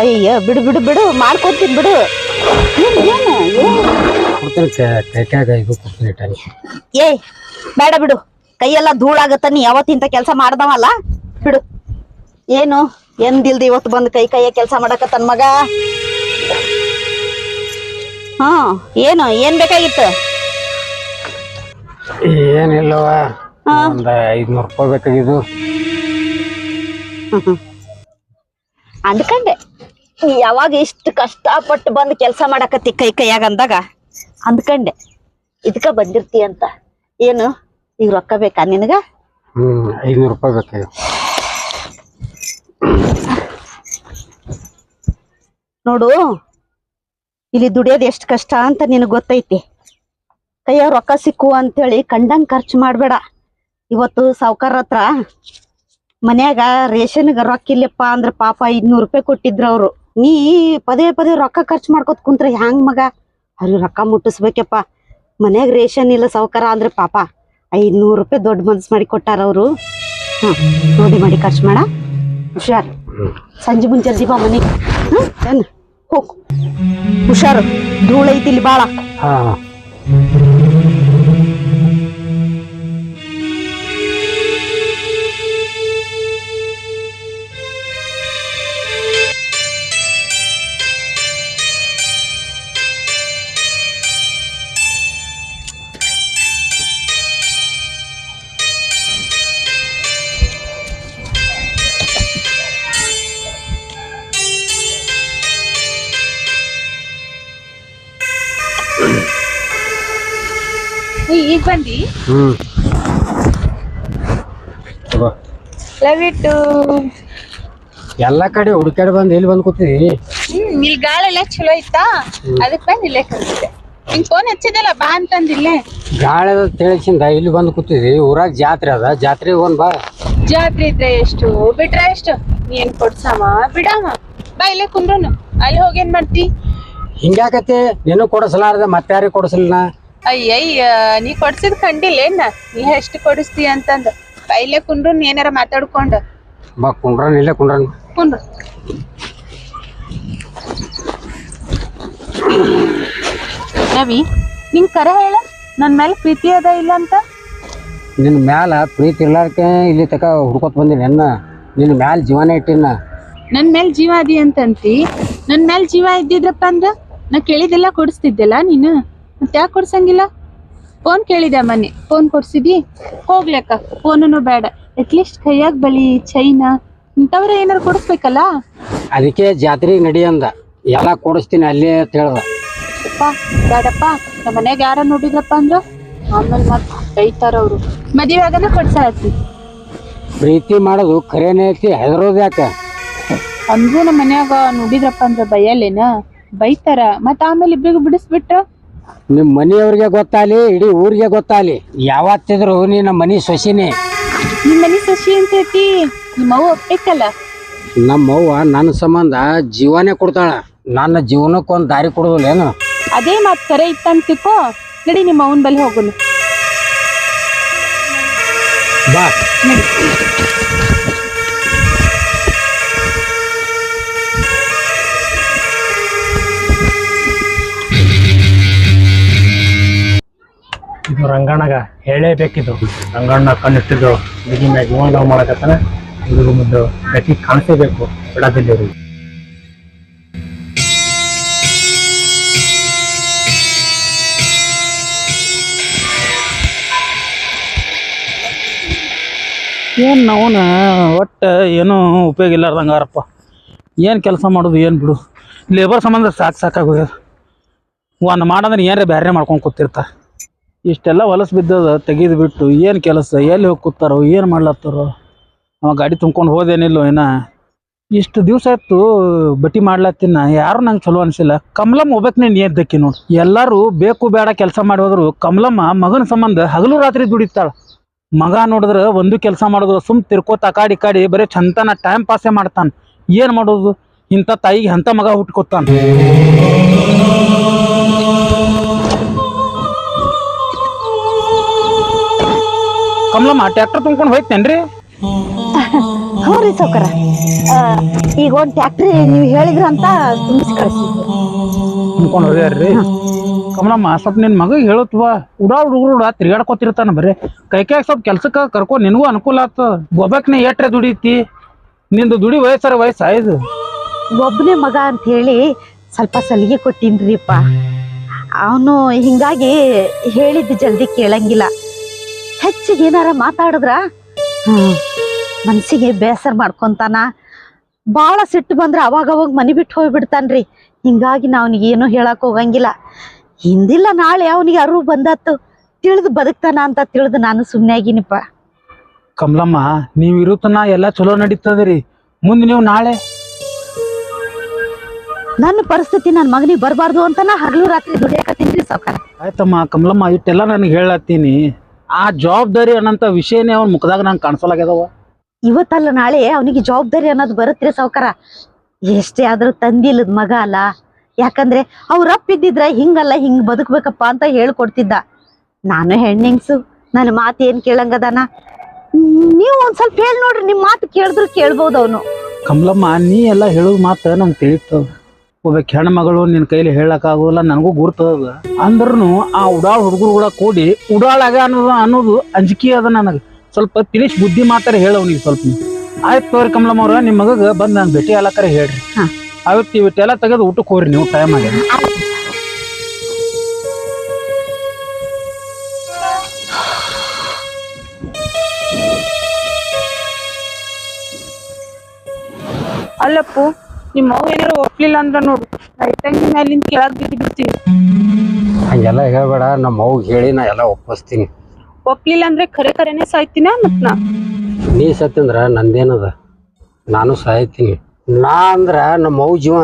ಅಯ್ಯ ಬಿಡು ಬಿಡು ಬಿಡು ಮಾಡ್ಕೊತೀನಿ ಬಿಡು. ಏ ಬೇಡ ಬಿಡು, ಕೈಯೆಲ್ಲ ಧೂಳಾಗತ್ತ. ನೀ ಯಾವತ್ತಿಂತ ಕೆಲಸ ಮಾಡ್ದವಲ್ಲ, ಬಿಡು. ಏನು ಎಂದಿಲ್ದ ಇವತ್ತು ಬಂದು ಕೈಯ ಕೆಲಸ ಮಾಡಕ ತನ್ ಮಗ. ಹಾ ಏನು ಏನ್ ಬೇಕಾಗಿತ್ತು? ಏನಿಲ್ಲವ, ಒಂದ್ 500 ರೂಪಾಯಿ ಬೇಕಾಗಿದ್ದು. ಅಂದ್ಕಂಡೆ ಯಾವಾಗ ಇಷ್ಟು ಕಷ್ಟಪಟ್ಟು ಬಂದು ಕೆಲಸ ಮಾಡಕತ್ತಿ ಕೈಯಾಗ ಅಂದಾಗ ಅಂದ್ಕಂಡೆ ಇದಕ್ಕ ಬಂದಿರ್ತಿ ಅಂತ. ಏನು ಈಗ ರೊಕ್ಕ ಬೇಕಾ ನಿನಗ? 500 ರೂಪಾಯಿ ಬೇಕಾಗಿತ್ತು. ನೋಡು, ಇಲ್ಲಿ ದುಡಿಯೋದು ಎಷ್ಟು ಕಷ್ಟ ಅಂತ ನಿನಗ್ ಗೊತ್ತೈತಿ. ಕೈಯಾಗ ರೊಕ್ಕ ಸಿಕ್ಕು ಅಂತೇಳಿ ಕಂಡಂಗ್ ಖರ್ಚು ಮಾಡ್ಬೇಡ. ಇವತ್ತು ಸಾವ್ಕಾರ ಹತ್ರ ಮನ್ಯಾಗ ರೇಷನ್ಗ ರೊಕ್ಕ ಇಲ್ಲಪ್ಪ ಅಂದ್ರ ಪಾಪ 500 ರೂಪಾಯಿ ಕೊಟ್ಟಿದ್ರ ಅವ್ರು. ನೀ ಪದೇ ಪದೇ ರೊಕ್ಕ ಖರ್ಚು ಮಾಡ್ಕೊತ ಕುಂತ್ರ ಹ್ಯಾಂಗ ಮಗ? ಅವ್ರಿಗೆ ರೊಕ್ಕ ಮುಟ್ಟಿಸ್ಬೇಕಪ್ಪ. ಮನ್ಯಾಗ ರೇಷನ್ ಇಲ್ಲ ಸಾವ್ಕಾರ ಅಂದ್ರೆ ಪಾಪ 500 ರೂಪಾಯಿ ದೊಡ್ಡ ಮನ್ಸು ಮಾಡಿ ಕೊಟ್ಟಾರ ಅವರು. ನೋಡಿ ಮಾಡಿ ಖರ್ಚು ಮಾಡ. ಹುಷಾರ್, ಸಂಜೆ ಮುಂಚೆ ಜಲ್ದಿ ಬಾ ಮನೆಗೆ. ಹೋಗು, ಹುಷಾರು, ಧೂಳ ಐತಿ ಇಲ್ಲಿ ಬಾಳ. ಈಗ ಬಂದಿ? ಎಲ್ಲಾ ಕಡೆ ಹುಡುಕಾಡಿ ಬಂದ್ ಇಲ್ಲಿ ಬಂದ್ ಕೂತಿದಿ. ಇಲ್ಲಿ ಗಾಳೆಲ್ಲ ಚಲೋ ಐತಾ, ಅದಕ್ ಬಂದ್ ಇಲ್ಲೇ ಕಲ್ತಿದ್ದೆ. ನಿಂಗ್ ಫೋನ್ ಹಚ್ಚಿದಲ್ಲ ಬಾ ಅಂತಂದಿಲ್ಲೇ. ಗಾಳಿ ತಿಳಿಸಿಂದ ಇಲ್ಲಿ ಬಂದ್ ಕೂತಿದಿ. ಊರಾಗ ಜಾತ್ರೆ ಅದ, ಜಾತ್ರೆಗೆ ಹೋಗೋಣ ಬಾ. ಜಾತ್ರೆ ಇದ್ರೆ ಎಷ್ಟು, ಬಿಟ್ರೆ ಎಷ್ಟು? ನೀ ಏನ್ ಕೊಡ್ಸಮ್ಮ ಬಿಡಮ್ಮ, ಬಾ ಇಲ್ಲೇ ಕುಂದ್ರನು. ಅಲ್ಲಿ ಹೋಗಿ ಏನ್ ಮಾಡ್ತಿ? ಹಿಂಗ್ಯಾಕತಿ? ನೀನು ಕೊಡಿಸಲಾರ್ದ ಮತ್ತೆ ಯಾರಿಗೆ ಕೊಡಿಸಲಿಲ್ಲ? ಅಯ್ಯಯ್ಯ, ನೀ ಕೊಡ್ಸಿದ್ ಕಂಡಿಲ್ಲ ಏನ? ನೀ ಎಷ್ಟು ಕೊಡಿಸ್ತಿ ಅಂತಂದ. ಬಾ ಇಲ್ಲೇ ಕುಂಡ್ರು, ಏನಾರ ಮಾತಾಡ್ಕೊಂಡ. ಬಾ ಕುಂಡ್ರನ್, ಇಲ್ಲೇ ಕುಂಡ್ರನ್. ಕುಂಡ್ರು. ರವಿ, ನಿಂಗ್ ಕರೆ ಹೇಳ, ನನ್ ಮೇಲೆ ಪ್ರೀತಿ ಅದ ಇಲ್ಲ ಅಂತ? ನಿನ್ನ ಮ್ಯಾಲ ಪ್ರೀತಿ ಇರ್ಲಾರ್ಕೆ ಇಲ್ಲಿ ತಕ ಹುಡ್ಕೊತ್ ಬಂದಿನಿ. ನಿನ್ನ ಮ್ಯಾಲ ಜೀವನ ಇಟ್ಟಿನ. ನನ್ ಮೇಲ್ ಜೀವ ಅದಿ ಅಂತಂತಿ. ನನ್ ಮೇಲ್ ಜೀವ ಇದ್ದಿದ್ರಪ್ಪ ಅಂದ್ರ ನಾ ಕೇಳಿದೆಲ್ಲ ಕೊಡಿಸ್ತಿದ್ದೆಲ್ಲ ನೀನು. ಮತ್ತೆ ಯಾಕೆ ಕೊಡ್ಸಂಗಿಲ್ಲ? ಫೋನ್ ಕೇಳಿದೆ ಮೊನ್ನೆ, ಫೋನ್ ಕೊಡ್ಸಿದಿ? ಹೋಗ್ಲೆಕ್ಕ ಫೋನು ಬೇಡ, ಅಟ್ಲೀಸ್ಟ್ ಕೈಯಾಗ ಬಳಿ, ಚೈನಾ ಇಂಥವ್ರ ಏನಾರು ಕೊಡಿಸ್ಬೇಕಲ್ಲ. ಅದಕ್ಕೆ ಜಾತ್ರೆಗೆ ನಡಿ ಅಂದ. ಎಲ್ಲ ಕೊಡಿಸ್ತೀನಿ ಅಲ್ಲೇ ಅಂತ ಹೇಳ್ದ. ಬೇಡಪ್ಪ, ನಮ್ಮ ಮನ್ಯಾಗ ಯಾರ ನೋಡಿದ್ರಪ್ಪ ಅಂದ್ರ ಆಮೇಲೆ ಮತ್ ಬೈತಾರ ಅವ್ರು. ಮದುವೆಯಾಗನ ಕೊಡ್ಸಾತಿ. ಪ್ರೀತಿ ಮಾಡೋದು ಖರೇನೇ ಐತಿ, ಹೆದರೋದು ಯಾಕ? ಅಂದ್ರೂ ನಮ್ಮ ಮನ್ಯಾಗ ನೋಡಿದ್ರಪ್ಪ ಅಂದ್ರ ಬೈಯಲ್ಲೇನ? ಬೈತಾರ. ಮತ್ ಆಮೇಲೆ ಇಬ್ರಿಗೂ ಬಿಡಿಸ್ಬಿಟ್ರ ನಿಮ್ ಮನಿಯವ್ರಿಗೆ ಗೊತ್ತಾಲಿ, ಇಡೀ ಊರಿಗೆ ಗೊತ್ತಾಲಿ, ಯಾವತ್ತಿದ್ರು ನೀ ನಮ್ಮ ಮನಿ ಸೊಸಿನೇ. ನಿಮ್ ಮನಿ ಸೊಸಿ ಅಂತ ಐತಿ, ನಿಮ್ಮ ಅವ್ವ ಒಪ್ಬೇಕಲ್ಲ. ನಮ್ಮವ್ವ ನನ್ನ ಸಂಬಂಧ ಜೀವನೇ ಕೊಡ್ತಾಳ. ನನ್ನ ಜೀವನಕ್ಕೊಂದು ದಾರಿ ಕೊಡೋದಿಲ್ಲ ಏನು? ಅದೇ ಮಾತ್ ಕರೆ ಇತ್ತಂತಿಕೋ. ನಡಿ ನಿಮ್ಮ ಅವನ್ ಬಲ್ಲಿ ಹೋಗುನು. ಬಾ ನಡಿ. ಇದು ರಂಗಣ್ಣಗ ಹೇಳೇಬೇಕಿದ್ದು. ರಂಗಣ್ಣ ಕಣ್ಣಿಟ್ಟಿದ್ದು ಬಿಗಿ ಮ್ಯಾಗ ಇವಾಗ ನಾವು ಮಾಡಕತ್ತಾನ. ಇವ್ರಿಗೂ ಮುಂದೆ ಗತಿ ಕಾಣಿಸಬೇಕು, ಬಿಡೋದಿಲ್ಲ ಇವ್ರಿಗೆ. ಏನು ನಾವುನ ಒಟ್ಟು ಏನೂ ಉಪಯೋಗ ಇಲ್ಲಾರ್ದಂಗಾರಪ್ಪ. ಏನು ಕೆಲಸ ಮಾಡೋದು, ಏನು ಬಿಡು. ಲೇಬರ್ ಸಂಬಂಧ ಸಾಕಾಗೋಗ್ಯದ. ಒಂದು ಮಾಡೋದ್ರೆ ಏನಾರ ಬೇರೆ ಮಾಡ್ಕೊಂಡು ಕೂತಿರ್ತಾರೆ. ಇಷ್ಟೆಲ್ಲ ಹೊಲಸು ಬಿದ್ದದ, ತೆಗೆದು ಬಿಟ್ಟು ಏನು ಕೆಲಸ, ಎಲ್ಲಿ ಹೋಗಿ ಕೂತಾರೋ, ಏನು ಮಾಡ್ಲತ್ತಾರೋ. ಅವ ಗಾಡಿ ತುಂಬ್ಕೊಂಡು ಹೋದೇನಿಲ್ಲೋ ಏನೋ. ಇಷ್ಟು ದಿವಸ ಆಯ್ತು ಬಟ್ಟಿ ಮಾಡ್ಲತ್ತಿನ, ಯಾರು ನಂಗೆ ಚಲೋ ಅನಿಸಿಲ್ಲ. ಕಮಲಮ್ಮ ಹೋಗ್ಬೇಕು ನೀನು ಎದ್ದಕ್ಕಿ ನೋಡಿ. ಎಲ್ಲರೂ ಬೇಕು ಬೇಡ ಕೆಲಸ ಮಾಡಿ ಹೋದ್ರು, ಕಮಲಮ್ಮ ಮಗನ ಸಂಬಂಧ ಹಗಲು ರಾತ್ರಿ ದುಡಿತಾಳ. ಮಗ ನೋಡಿದ್ರೆ ಒಂದು ಕೆಲಸ ಮಾಡೋದು, ಸುಮ್ ತಿರ್ಕೋತ ಕಾಡಿ ಕಾಡಿ ಬರೀ ಚಂತನ ಟೈಮ್ ಪಾಸೇ ಮಾಡ್ತಾನೆ. ಏನು ಮಾಡೋದು? ಇಂಥ ತಾಯಿಗೆ ಎಂಥ ಮಗ ಹುಟ್ಕೊತಾನ. ಕಮಲಮ್ಮ ಟ್ಯಾಕ್ಟರ್ ತುಂಬ್ಕೊಂಡು ಹೋಯ್ತೇನ್ರಿ? ಹ್ಞೂ ರೀ ಸಾವ್ಕಾರ ಈಗ ಒಂದು ಟ್ಯಾಕ್ಟ್ರಿ ನೀವು ಹೇಳಿದ್ರ ಅಂತ ತುಂಬಿಸಿ ಕಳಿಸಿದ್ವಿ. ಅನ್ಕೊಂಡು ಹೋಗ್ಯಾರ್ರಿ. ಕಮಲಮ್ಮ ಸ್ವಲ್ಪ ನಿನ್ ಮಗ ಹೇಳುತ್ತವ ಹುಡುಗರು ತಿರ್ಗಾಡ್ಕೊತಿರ್ತಾನ ಬರೀ ಕೈಕಾಗ ಸ್ವಲ್ಪ ಕೆಲ್ಸಕ್ಕೆ ಕರ್ಕೊ ನಿನಗೂ ಅನುಕೂಲ ಆತ. ಒಬ್ಬಕ್ನೆ ಎಟ್ರೆ ದುಡಿತಿ ನಿಂದು ದುಡಿ ವಯಸ್ಸಾಯ್ದು. ಒಬ್ಬನೇ ಮಗ ಅಂತ ಹೇಳಿ ಸ್ವಲ್ಪ ಸಲಿಗೆ ಕೊಟ್ಟಿನ್ರಿಪ್ಪ. ಅವನು ಹಿಂಗಾಗಿ ಹೇಳಿದ್ದು ಜಲ್ದಿ ಕೇಳಂಗಿಲ್ಲ. ಹೆಚ್ಚಿಗೆ ಏನಾರ ಮಾತಾಡಿದ್ರ ಮನ್ಸಿಗೆ ಬೇಸರ ಮಾಡ್ಕೊಂತಾನ. ಭಾಳ ಸಿಟ್ಟು ಬಂದ್ರೆ ಅವಾಗ ಮನೆ ಬಿಟ್ಟು ಹೋಗ್ಬಿಡ್ತಾನ್ರಿ. ಹಿಂಗಾಗಿ ನಾ ಅವನಿಗೆ ಏನೂ ಹೇಳಕ್ ಹೋಗಂಗಿಲ್ಲ. ಹಿಂದಿಲ್ಲ ನಾಳೆ ಅವನಿಗೆ ಅರಿವು ಬಂದತ್ತು ತಿಳಿದು ಬದುಕ್ತಾನ ಅಂತ ತಿಳಿದು ನಾನು ಸುಮ್ಮನೆ ಆಗಿನಿಪ್ಪ. ಕಮಲಮ್ಮ ನೀವು ಇರುತ್ತನ ಎಲ್ಲ ಚಲೋ ನಡೀತದ್ರಿ. ಮುಂದೆ ನೀವು ನಾಳೆ ನನ್ನ ಪರಿಸ್ಥಿತಿ ನನ್ನ ಮಗನಿಗೆ ಬರಬಾರ್ದು ಅಂತ ನಾ ಹಗಲು ರಾತ್ರಿ ದುಡಿಯಾಕತ್ತೀನಿ ಸಾವ್ಕಾರ. ಆಯ್ತಮ್ಮ ಕಮಲಮ್ಮ ಇಟ್ಟೆಲ್ಲ ನನಗೆ ಹೇಳತ್ತೀನಿ. ಆ ಜವಾಬ್ದಾರಿ ಅನ್ನೋಂಥ ವಿಷಯನೇ ಅವ್ನ ಮುಖದಾಗ ನಂಗೆ ಕಾಣಿಸಲಾಗ್ಯದವ. ಇವತ್ತಲ್ಲ ನಾಳೆ ಅವನಿಗೆ ಜವಾಬ್ದಾರಿ ಅನ್ನೋದು ಬರುತ್ರಿ ಸಾವ್ಕಾರ. ಎಷ್ಟೇ ಆದ್ರೂ ತಂದಿಲ್ಲದ ಮಗ ಅಲ್ಲ. ಯಾಕಂದ್ರೆ ಅವ್ರಪ್ಪ ಇದ್ದಿದ್ರ ಹಿಂಗಲ್ಲ ಹಿಂಗ್ ಬದುಕ್ಬೇಕಪ್ಪ ಅಂತ ಹೇಳ್ಕೊಡ್ತಿದ್ದ. ನಾನು ಹೆಣ್ಣಿಂಗ್ಸು ನನ್ನ ಮಾತು ಏನ್ ಕೇಳಂಗದಾನ. ನೀವು ಒಂದ್ ಸ್ವಲ್ಪ ಹೇಳಿ ನೋಡ್ರಿ, ನಿಮ್ ಮಾತು ಕೇಳಿದ್ರು ಕೇಳ್ಬೋದು ಅವನು. ಕಮಲಮ್ಮ ನೀ ಎಲ್ಲ ಹೇಳೋದು ಮಾತು ನಂಗೆ ತಿಳಿತದ. ಒಬ್ಬ ಹೆಣ್ಮಗಳು ನಿನ್ನ ಕೈಲಿ ಹೇಳಕ್ಕಾಗೋಲ್ಲ, ನನಗೂ ಗುರ್ತದ. ಅಂದ್ರೂ ಆ ಉಡಾಳ್ ಹುಡುಗರು ಕೂಡ ಕೂಡಿ ಉಡಾಳಾಗ ಅನ್ನೋದು ಅಂಜಿಕೆ ಅದ ನನಗೆ. ಸ್ವಲ್ಪ ತಿಳಿಸಿ ಬುದ್ಧಿ ಮಾತಾರ ಹೇಳವ್ನಿಗೆ ಸ್ವಲ್ಪ. ಆಯ್ತು ತೋರಿ ಕಮಲಮ್ಮ ಅವ್ರ ನಿಮ್ಮ ಮಗಗೆ ಬಂದು ನಾನು ಭೇಟಿ ಆಲಕ್ಕರೆ ಹೇಳ್ರಿ. ಅವತ್ತು ಇವತ್ತೆಲ್ಲ ತೆಗೆದು ಊಟಕ್ಕೆ ಹೋಗ್ರಿ ನೀವು ಟೈಮ್ ಆಗಿ. ಅಲ್ಲಪ್ಪು ನಿಮ್ಮ ಅವ್ವ ಏನಾರು ಒಪ್ಲಿಲ್ಲ ಅಂದ್ರ ನೋಡು ರೈತಂಗಿ ಮೇಲಿಂದ ಕೆಳಗ್ ಬಿಡ್ತೀವಿ. ಹಂಗೆಲ್ಲ ಹೇಳ್ಬೇಡ, ನಮ್ಮ ಅವ್ಗೆ ಹೇಳಿ ನಾ ಎಲ್ಲ ಒಪ್ಪಿಸ್ತೀನಿ. ಒಪ್ಲಿಲ್ಲ ಅಂದ್ರೆ ಖರೆನೇ ಸಾಯ್ತೀನ ಮತ್ ನಾ. ನೀ ಸತ್ತಂದ್ರ ನಂದೇನದ, ನಾನು ಸಾಯ್ತೀನಿ. ನಾ ಅಂದ್ರ ನಮ್ಮ ಅವ್ವ ಜೀವ,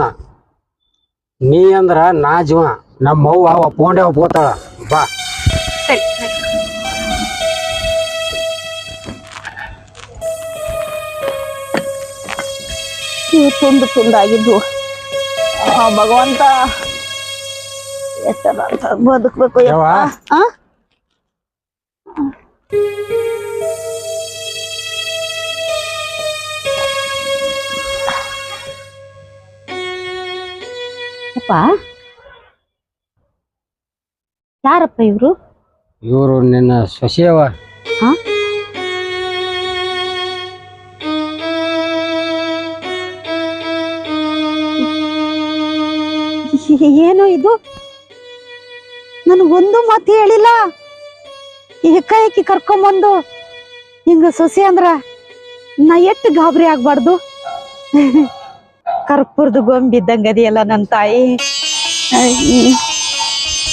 ನೀ ಅಂದ್ರ ನಾ ಜೀವ. ನಮ್ಮ ಅವ್ವ ಒಪ್ಕೋತಾಳ. ಬಾ ಸರಿ ತುಂಡು ತುಂಡಾಗಿದ್ದು ಭಗವಂತ ಎಷ್ಟದ ಅಂತ ಬದುಕ್ಬೇಕು. ಯವ್ವ. ಯಾರಪ್ಪ ಇವ್ರು? ಇವರು ನಿನ್ನ ಸೊಸೆಯವ. ಏನು ಇದು? ನನಗೊಂದು ಮಾತು ಹೇಳಿಲ್ಲ. ಏಕಾಏಕಿ ಕರ್ಕೊಂಬಂದು ಹಿಂಗ ಸೊಸೆ ಅಂದ್ರ ನಾ ಎಷ್ಟು ಗಾಬರಿ ಆಗ್ಬಾರ್ದು. ಕರ್ಪೂರದ ಗೊಂಬಿದ್ದಂಗ ಅದೆಯಲ್ಲ ನನ್ನ ತಾಯಿ.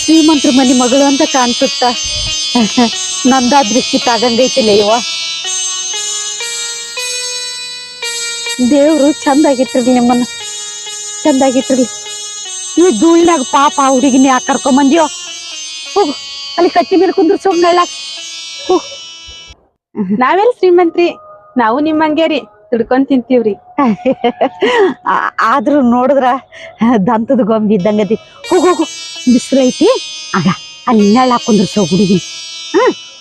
ಶ್ರೀಮಂತರ ಮನೆ ಮಗಳು ಅಂತ ಕಾಣಿಸುತ್ತ. ನಂದ ದೃಷ್ಟಿ ತಾಗಂಗೈತಿಲ್ಲ ಇವ. ದೇವ್ರು ಚಂದಾಗಿಟ್ಟಿರ್ಲಿ ನಿಮ್ಮನ್ನ, ಚಂದಾಗಿಟ್ಟಿರ್ಲಿ. ಈ ಧೂಳಿನಾಗ ಪಾಪ ಹುಡುಗಿನ ಯಾಕೆ ಕರ್ಕೊಂಬಂದ್ಯೋ? ಹೋಗು ಅಲ್ಲಿ ಕಟ್ಟಿ ಮೇಲೆ ಕುಂದ್ರಸೋಂಗಳ್ಳ. ನಾವೆಲ್ ಶ್ರೀಮಂತ್ರಿ, ನಾವು ನಿಮ್ಮಂಗೇರಿ ದುಡ್ಕೊಂಡ್ ತಿಂತೀವ್ರಿ. ಆದ್ರೂ ನೋಡಿದ್ರ ದಂತದ ಗೊಂಬಿ ಇದ್ದಂಗದಿ. ಹೋಗೋಗು ಬಿಸಿಲು ಐತಿ, ಆಗ ಅಲ್ಲಿ ನೆಳ್ಳ ಕುಂದ್ರಸೋ ಹುಡುಗಿ.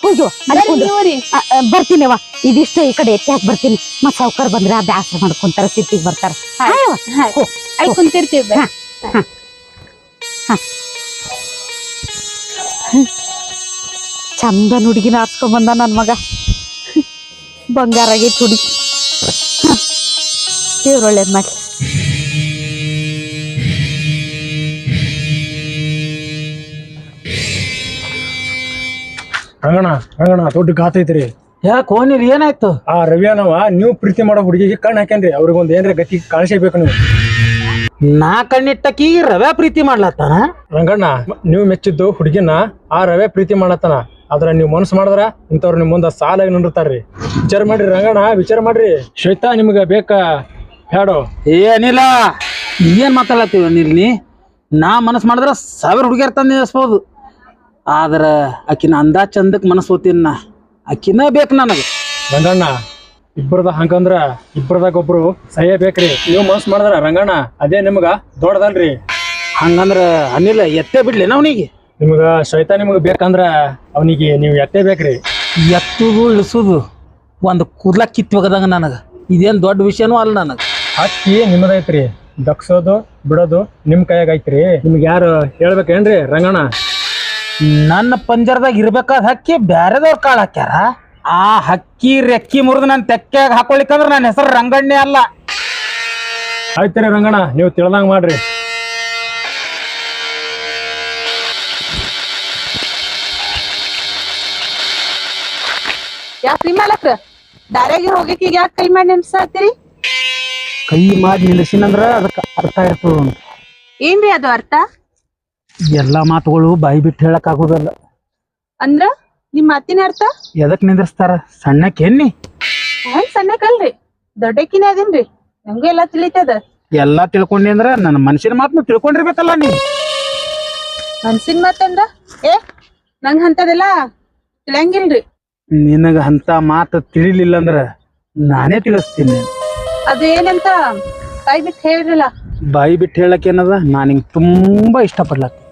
ಹೋಗ್ಯೋ ಬರ್ತೀನಿವ. ಇದಿಷ್ಟ ಈ ಕಡೆ ಎತ್ತಾಕ್ ಬರ್ತೀನಿ. ಮತ್ ಸಾವ್ಕಾರ ಬಂದ್ರ ಬ್ಯಾಸರ ಮಾಡ್ಕೊಂತಾರ, ಸಿಟ್ಟಿಗೆ ಬರ್ತಾರ. ಅಲ್ಲಿ ಕುಂತಿರ್ತೀವಿ. ಚಂದ ಹುಡುಗಿನ ಹಾಸ್ಕೊಂಡ್ ನನ್ ಮಗ. ಬಂಗಾರ ಆಗೈತಿ ಹುಡುಗಿ. ದೇವ್ರ ಒಳ್ಳೇದ್ ಮಾಡಿ. ರಂಗಣ ದೊಡ್ಡ ಗಾತೈತ್ರಿ. ಯಾಕೆ ಹೋನಿರಿ ಏನಾಯ್ತು? ಆ ರವಿಯನವ ನೀವು ಪ್ರೀತಿ ಮಾಡೋ ಹುಡುಗಿಗೆ ಕಣ್ಣು ಹಾಕ್ಯಾನ್ರಿ. ಅವ್ರಿಗೊಂದು ಏನ್ರ ಗತಿ ಕಾಣಿಸಬೇಕು ನೀವು. ನಾ ಕಣ್ಣಿಟ್ಟಕಿ ರವೆ ಪ್ರೀತಿ ಮಾಡ್ಲತ್ತಾನ. ರಂಗಣ್ಣ ನೀವು ಮೆಚ್ಚಿದ್ದು ಹುಡುಗಿನ ಆ ರವೆ ಪ್ರೀತಿ ಮಾಡತ್ತಾನ. ಆದ್ರ ನೀವು ಮನಸ್ಸು ಮಾಡಿದ್ರ ಇಂಥವ್ರು ನಿಮ್ ಮುಂದೆ ಸಾಲಾಗಿ ನಿಂದಿರ್ತಾರ್ರಿ. ವಿಚಾರ ಮಾಡ್ರಿ ರಂಗಣ್ಣ, ವಿಚಾರ ಮಾಡ್ರಿ. ಶ್ವೇತಾ ನಿಮ್ಗ ಬೇಕಾ ಹೇಳೋ? ಏನಿಲ್ಲ, ಏನ್ ಮಾತಾಡತ್ತೀವ ನೀ? ನಾ ಮನಸ್ಸು ಮಾಡಿದ್ರ 1000 ಹುಡುಗಿಯರ್ ತಂದು ನಿಲ್ಲಿಸ್ಬೋದು. ಆದ್ರ ಆಕಿನ ಅಂದಾ ಚಂದಕ್ ಮನಸ್ಸು ಓದ್ತೀನಿ ನಾ. ಆಕಿನ ಬೇಕು ನನಗೆ. ರಂಗಣ್ಣ ಇಬ್ಬರದ ಹಂಗಂದ್ರ ಇಬ್ಬರದಾಗ ಒಬ್ರು ಸಹ್ಯ ಬೇಕ್ರಿ. ನೀವು ಮನಸ್ಸು ಮಾಡಿದ್ರ ರಂಗಣ್ಣ ಅದೇ ನಿಮ್ಗ ದೊಡ್ಡದಲ್ರಿ. ಹಂಗಂದ್ರ ಅನಿಲ ಎತ್ತೇ ಬಿಡ್ಲಿ ಅವನಿಗೆ. ನಿಮ್ಗ ಶ್ವೇತಾ ನಿಮ್ಗೆ ಬೇಕಂದ್ರ ಅವನಿಗೆ ನೀವು ಎತ್ತೇ ಬೇಕ್ರಿ. ಎತ್ತುದು ಇಳಿಸುದು ಒಂದು ಕೂದ್ಲ ಕಿತ್ತು ಹೋಗದಂಗ ನನಗೆ. ಇದೇನು ದೊಡ್ಡ ವಿಷಯನೂ ಅಲ್ಲ ನನಗೆ. ಹಕ್ಕಿ ನಿಮ್ಮದೈತ್ರಿ, ದಕ್ಸೋದು ಬಿಡೋದು ನಿಮ್ಮ ಕೈಯಾಗ ಐತ್ರಿ. ನಿಮ್ಗೆ ಯಾರು ಹೇಳ್ಬೇಕೇನ್ರಿ ರಂಗಣ್ಣ? ನನ್ನ ಪಂಜರದಾಗ ಇರ್ಬೇಕಾದ ಹಕ್ಕಿ ಬ್ಯಾರೆದವ್ರ ಕಾಳು ಹಾಕ್ಯಾರ. ಆ ಹಕ್ಕಿ ರೆಕ್ಕಿ ಮುರಿದು ನನ್ನ ತೆಕ್ಕೆಯಾಗ ಹಾಕೊಳಿಕಂದ್ರೆ ನನ್ನ ಹೆಸರು ರಂಗಣ್ಣೆ ಅಲ್ಲ. ಆಯ್ತ್ರಿ ರಂಗಣ್ಣ, ನೀವು ತಿಳ್ದಂಗೆ ಮಾಡ್ರಿ. ಯಾಕ್ರಿ ಮಾಲಕ್ರ ದಾರ್ಯಾಗಿ ಹೋಗಕ್ಕೆ ಈಗ ಯಾಕೆ ಕೈ ಮಾಡಿ ನೆನ್ಸಾತ್ತೀರಿ? ಕೈ ಮಾಡಿ ನಿಲ್ಲಿಸಿನಂದ್ರ ಅದಕ್ಕೆ ಅರ್ಥ ಇರ್ತದ ಅಂತ. ಏನ್ರಿ ಅದು ಅರ್ಥ? ಎಲ್ಲಾ ಮಾತುಗಳು ಬಾಯಿ ಬಿಟ್ಟು ಹೇಳಕ್ ಆಗೋದಲ್ಲ. ಅಂದ್ರ ನಿಮ್ ಮಾತಿನ ಅರ್ಥ? ಎದಕ್ ನಿಂದ್ರಿಸ್ತಾರ? ಸಣ್ಣಕ್ಕೆ ಎನ್ನಿ ಹೆಂಗ್ ಸಣ್ಣಕಲ್ರಿ, ದೊಡ್ಡಕಿನ ಅದೇನ್ರಿ, ನಮ್ಗೂ ಎಲ್ಲಾ ತಿಳಿತದ. ಎಲ್ಲಾ ತಿಳ್ಕೊಂಡಿ ಅಂದ್ರ ನನ್ನ ಮನುಷ್ಯನ ಮಾತನ್ನ ತಿಳ್ಕೊಂಡಿರ್ಬೇಕಲ್ಲ ನೀ. ಮನ್ಸಿನ ಮಾತಂದ್ರ ನಂಗ್ ಅಂತದೆಲ್ಲ ತಿಳಿಯಂಗಿಲ್ರಿ. ನಿನಗ ಅಂತ ಮಾತು ತಿಳಿಲಿಲ್ಲ ಅಂದ್ರ ನಾನೇ ತಿಳಿಸ್ತೀನಿ. ಅದು ಏನಂತ ಕೈ ಬಿಟ್ಟು ಹೇಳ್ರಲ್ಲ. ಬಾಯಿ ಬಿಟ್ಟು ಹೇಳಕ್ ಏನದ, ನಾನು ಹಿಂಗ್ ತುಂಬಾ ಇಷ್ಟಪಡ್ಲತ್ತೀನಿ.